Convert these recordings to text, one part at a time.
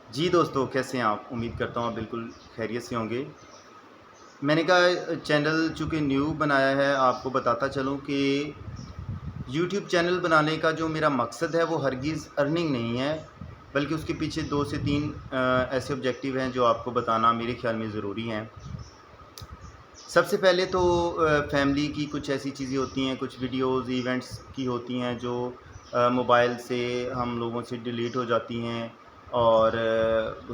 جی دوستو، کیسے ہیں آپ؟ امید کرتا ہوں آپ بالکل خیریت سے ہوں گے۔ میں نے کہا چینل چونکہ نیو بنایا ہے، آپ کو بتاتا چلوں کہ یوٹیوب چینل بنانے کا جو میرا مقصد ہے وہ ہرگز ارننگ نہیں ہے، بلکہ اس کے پیچھے 2 سے 3 ایسے آبجیکٹیو ہیں جو آپ کو بتانا میرے خیال میں ضروری ہیں۔ سب سے پہلے تو فیملی کی کچھ ایسی چیزیں ہوتی ہیں، کچھ ویڈیوز ایونٹس کی ہوتی ہیں جو موبائل سے ہم لوگوں سے ڈیلیٹ ہو جاتی ہیں، اور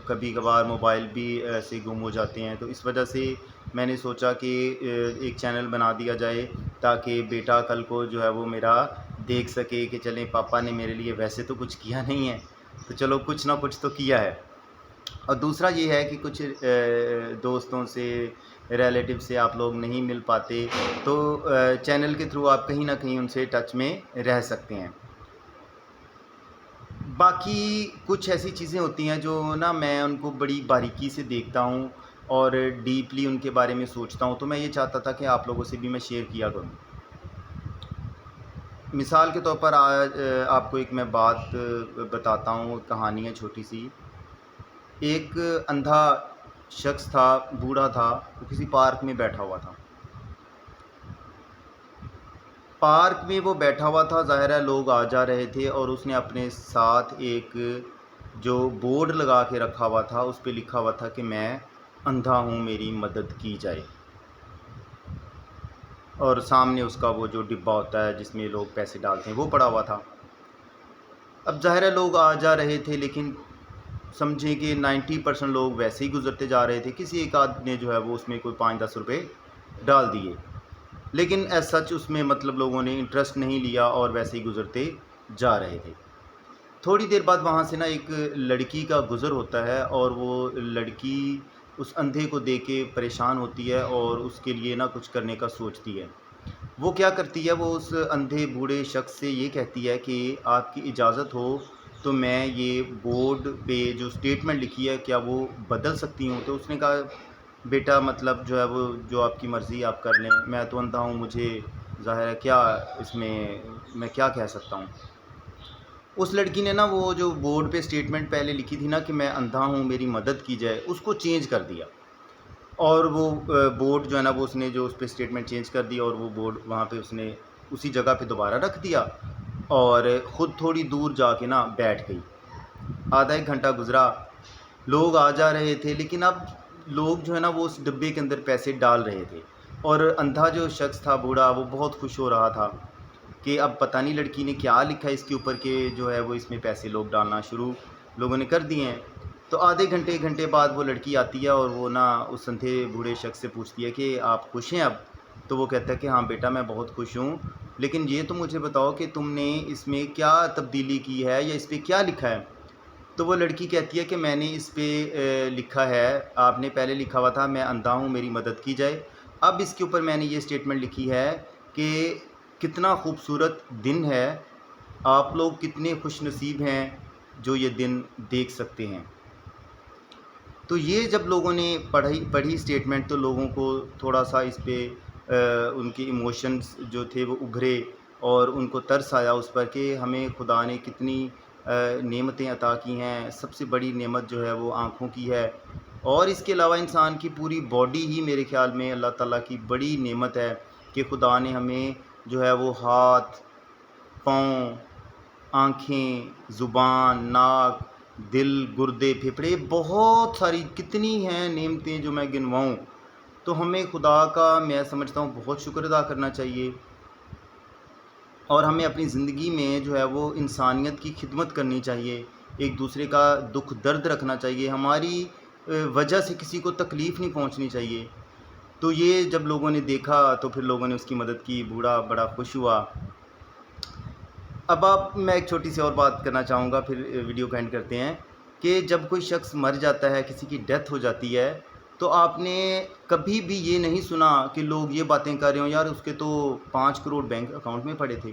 کبھی کبھار موبائل بھی ایسے گم ہو جاتے ہیں۔ تو اس وجہ سے میں نے سوچا کہ ایک چینل بنا دیا جائے تاکہ بیٹا کل کو جو ہے وہ میرا دیکھ سکے کہ چلیں پاپا نے میرے لیے ویسے تو کچھ کیا نہیں ہے، تو چلو کچھ نہ کچھ تو کیا ہے۔ اور دوسرا یہ ہے کہ کچھ دوستوں سے، ریلیٹیو سے آپ لوگ نہیں مل پاتے، تو چینل کے تھرو آپ کہیں نہ کہیں ان سے ٹچ میں رہ سکتے ہیں۔ باقی کچھ ایسی چیزیں ہوتی ہیں جو میں ان کو بڑی باریکی سے دیکھتا ہوں اور ڈیپلی ان کے بارے میں سوچتا ہوں، تو میں یہ چاہتا تھا کہ آپ لوگوں سے بھی میں شیئر کیا کروں۔ مثال کے طور پر آج آپ کو ایک میں بات بتاتا ہوں، کہانی ہے چھوٹی سی۔ ایک اندھا شخص تھا، بوڑھا تھا، وہ کسی پارک میں بیٹھا ہوا تھا۔ پارک میں وہ بیٹھا ہوا تھا، ظاہر ہے لوگ آ جا رہے تھے، اور اس نے اپنے ساتھ ایک جو بورڈ لگا کے رکھا ہوا تھا اس پہ لکھا ہوا تھا کہ میں اندھا ہوں، میری مدد کی جائے، اور سامنے اس کا وہ جو ڈبہ ہوتا ہے جس میں لوگ پیسے ڈالتے ہیں وہ پڑا ہوا تھا۔ اب ظاہر ہے لوگ آ جا رہے تھے، لیکن سمجھیں کہ 90% لوگ ویسے ہی گزرتے جا رہے تھے، کسی ایک آدمی نے جو ہے وہ اس میں کوئی 5-10 روپے ڈال دیے، لیکن ایز سچ اس میں مطلب لوگوں نے انٹرسٹ نہیں لیا اور ویسے ہی گزرتے جا رہے تھے۔ تھوڑی دیر بعد وہاں سے ایک لڑکی کا گزر ہوتا ہے، اور وہ لڑکی اس اندھے کو دیکھ کے پریشان ہوتی ہے اور اس کے لیے کچھ کرنے کا سوچتی ہے۔ وہ کیا کرتی ہے، وہ اس اندھے بوڑھے شخص سے یہ کہتی ہے کہ آپ کی اجازت ہو تو میں یہ بورڈ پہ جو اسٹیٹمنٹ لکھی ہے کیا وہ بدل سکتی ہوں؟ تو اس نے کہا بیٹا مطلب جو ہے وہ جو آپ کی مرضی آپ کر لیں، میں تو اندھا ہوں، مجھے ظاہر ہے کیا اس میں کیا کہہ سکتا ہوں۔ اس لڑکی نے وہ جو بورڈ پہ اسٹیٹمنٹ پہلے لکھی تھی کہ میں اندھا ہوں، میری مدد کی جائے، اس کو چینج کر دیا، اور وہ بورڈ جو وہ اس نے جو اس پہ اسٹیٹمنٹ چینج کر دیا، اور وہ بورڈ وہاں پہ اس نے اسی جگہ پہ دوبارہ رکھ دیا، اور خود تھوڑی دور جا کے بیٹھ گئی۔ آدھا ایک گھنٹہ گزرا، لوگ آ جا رہے تھے، لیکن اب لوگ جو وہ اس ڈبے کے اندر پیسے ڈال رہے تھے، اور اندھا جو شخص تھا بوڑھا، وہ بہت خوش ہو رہا تھا کہ اب پتہ نہیں لڑکی نے کیا لکھا ہے اس کے اوپر کہ جو ہے وہ اس میں پیسے لوگ ڈالنا شروع لوگوں نے کر دیے ہیں۔ تو آدھے گھنٹے ایک گھنٹے بعد وہ لڑکی آتی ہے، اور وہ اس اندھے بوڑھے شخص سے پوچھتی ہے کہ آپ خوش ہیں اب؟ تو وہ کہتا ہے کہ ہاں بیٹا میں بہت خوش ہوں، لیکن یہ تو مجھے بتاؤ کہ تم نے اس میں کیا تبدیلی کی ہے، یا اس پہ کیا لکھا ہے؟ تو وہ لڑکی کہتی ہے کہ میں نے اس پہ لکھا ہے، آپ نے پہلے لکھا ہوا تھا میں اندھا ہوں، میری مدد کی جائے، اب اس کے اوپر میں نے یہ اسٹیٹمنٹ لکھی ہے کہ کتنا خوبصورت دن ہے، آپ لوگ کتنے خوش نصیب ہیں جو یہ دن دیکھ سکتے ہیں۔ تو یہ جب لوگوں نے پڑھی اسٹیٹمنٹ، تو لوگوں کو تھوڑا سا اس پہ ان کے ایموشنز جو تھے وہ ابھرے، اور ان کو ترس آیا اس پر کہ ہمیں خدا نے کتنی نعمتیں عطا کی ہیں۔ سب سے بڑی نعمت جو ہے وہ آنکھوں کی ہے، اور اس کے علاوہ انسان کی پوری باڈی ہی میرے خیال میں اللہ تعالیٰ کی بڑی نعمت ہے کہ خدا نے ہمیں جو ہے وہ ہاتھ، پاؤں، آنکھیں، زبان، ناک، دل، گردے، پھیپھڑے، بہت ساری کتنی ہیں نعمتیں جو میں گنواؤں، تو ہمیں خدا کا میں سمجھتا ہوں بہت شکر ادا کرنا چاہیے، اور ہمیں اپنی زندگی میں جو ہے وہ انسانیت کی خدمت کرنی چاہیے، ایک دوسرے کا دکھ درد رکھنا چاہیے، ہماری وجہ سے کسی کو تکلیف نہیں پہنچنی چاہیے۔ تو یہ جب لوگوں نے دیکھا تو پھر لوگوں نے اس کی مدد کی، بوڑھا بڑا خوش ہوا۔ اب میں ایک چھوٹی سی اور بات کرنا چاہوں گا، پھر ویڈیو کو اینڈ کرتے ہیں، کہ جب کوئی شخص مر جاتا ہے، کسی کی ڈیتھ ہو جاتی ہے، تو آپ نے کبھی بھی یہ نہیں سنا کہ لوگ یہ باتیں کر رہے ہوں یار اس کے تو 5 کروڑ بینک اکاؤنٹ میں پڑے تھے،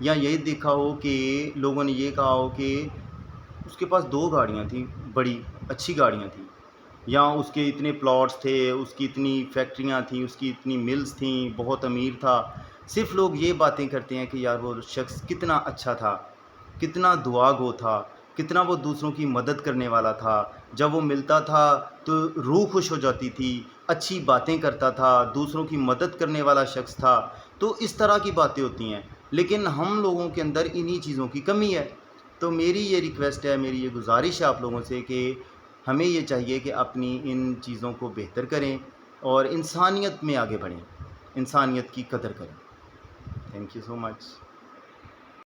یا یہ دیکھا ہو کہ لوگوں نے یہ کہا ہو کہ اس کے پاس 2 گاڑیاں تھیں، بڑی اچھی گاڑیاں تھیں، یا اس کے اتنے پلاٹس تھے، اس کی اتنی فیکٹریاں تھیں، اس کی اتنی ملز تھیں، بہت امیر تھا۔ صرف لوگ یہ باتیں کرتے ہیں کہ یار وہ شخص کتنا اچھا تھا، کتنا دعا گو تھا، کتنا وہ دوسروں کی مدد کرنے والا تھا. جب وہ ملتا تھا تو روح خوش ہو جاتی تھی, اچھی باتیں کرتا تھا, دوسروں کی مدد کرنے والا شخص تھا. تو اس طرح کی باتیں ہوتی ہیں, لیکن ہم لوگوں کے اندر انہی چیزوں کی کمی ہے. تو میری یہ ریکویسٹ ہے, میری یہ گزارش ہے آپ لوگوں سے کہ ہمیں یہ چاہیے کہ اپنی ان چیزوں کو بہتر کریں اور انسانیت میں آگے بڑھیں, انسانیت کی قدر کریں. Thank you so much.